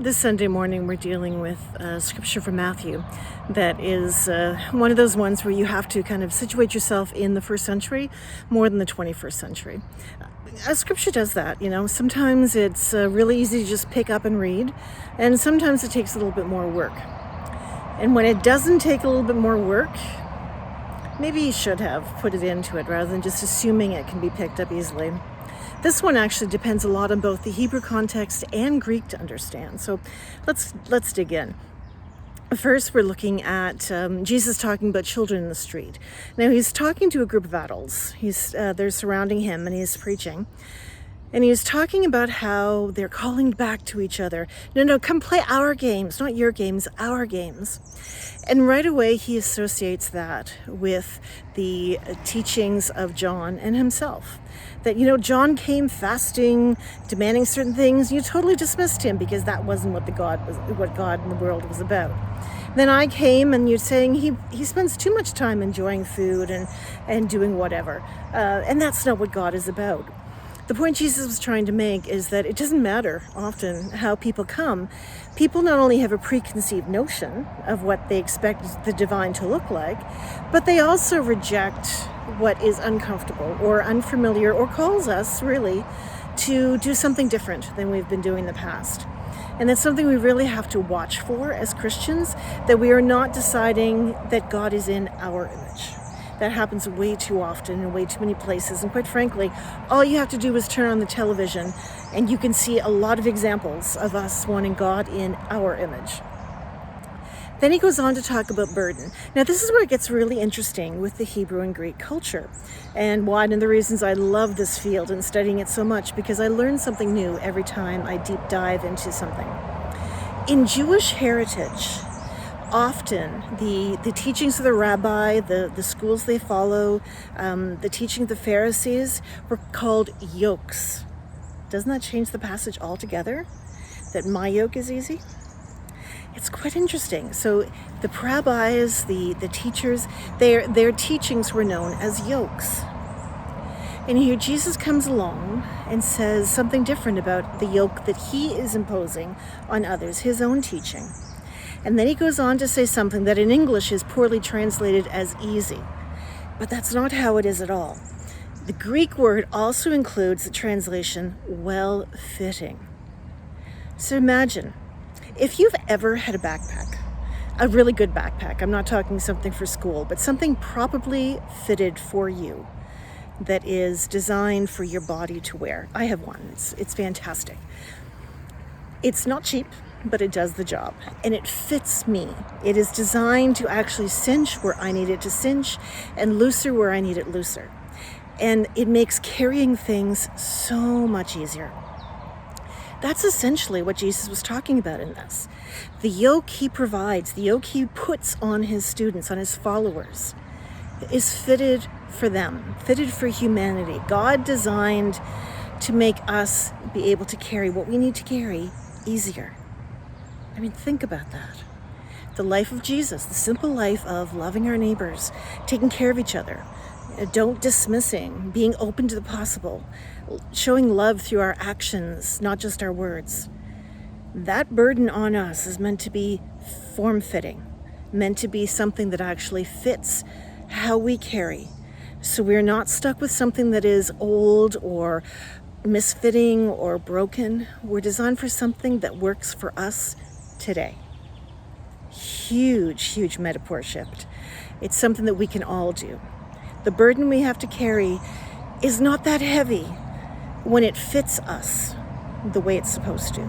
This Sunday morning we're dealing with scripture from Matthew that is one of those ones where you have to kind of situate yourself in the first century more than the 21st century. Scripture does that, Sometimes it's really easy to just pick up and read, and sometimes it takes a little bit more work. And when it doesn't take a little bit more work, maybe you should have put it into it rather than just assuming it can be picked up easily. This one actually depends a lot on both the Hebrew context and Greek to understand. So let's dig in. First, we're looking at Jesus talking about children in the street. Now, he's talking to a group of adults. They're surrounding him, and he's preaching. And he's talking about how they're calling back to each other. No, come play our games, not your games, our games. And right away, he associates that with the teachings of John and himself. That, John came fasting, demanding certain things. You totally dismissed him because that wasn't what God in the world was about. Then I came, and you're saying he spends too much time enjoying food and doing whatever. And that's not what God is about. The point Jesus was trying to make is that it doesn't matter often how people come. People not only have a preconceived notion of what they expect the divine to look like, but they also reject what is uncomfortable or unfamiliar or calls us really to do something different than we've been doing in the past. And that's something we really have to watch for as Christians, that we are not deciding that God is in our image. That happens way too often in way too many places. And quite frankly, all you have to do is turn on the television and you can see a lot of examples of us wanting God in our image. Then he goes on to talk about burden. Now, this is where it gets really interesting with the Hebrew and Greek culture. And one of the reasons I love this field and studying it so much, because I learn something new every time I deep dive into something. In Jewish heritage, often the teachings of the rabbi, the schools they follow, the teaching of the Pharisees were called yokes. Doesn't that change the passage altogether? That my yoke is easy? It's quite interesting. So the rabbis, the teachers, their teachings were known as yokes. And here Jesus comes along and says something different about the yoke that he is imposing on others, his own teaching. And then he goes on to say something that in English is poorly translated as easy. But that's not how it is at all. The Greek word also includes the translation well-fitting. So imagine, if you've ever had a backpack, a really good backpack, I'm not talking something for school, but something properly fitted for you that is designed for your body to wear. I have one. It's fantastic. It's not cheap, but it does the job, and it fits me. It is designed to actually cinch where I need it to cinch and looser where I need it looser. And it makes carrying things so much easier. That's essentially what Jesus was talking about in this. The yoke he provides, the yoke he puts on his students, on his followers, is fitted for them, fitted for humanity. God designed to make us be able to carry what we need to carry easier. I mean, think about that. The life of Jesus, the simple life of loving our neighbors, taking care of each other, don't dismissing, being open to the possible, showing love through our actions, not just our words. That burden on us is meant to be form-fitting, meant to be something that actually fits how we carry. So we're not stuck with something that is old or misfitting or broken. We're designed for something that works for us today. Huge metaphor shift. It's something that we can all do. The burden we have to carry is not that heavy when it fits us the way it's supposed to.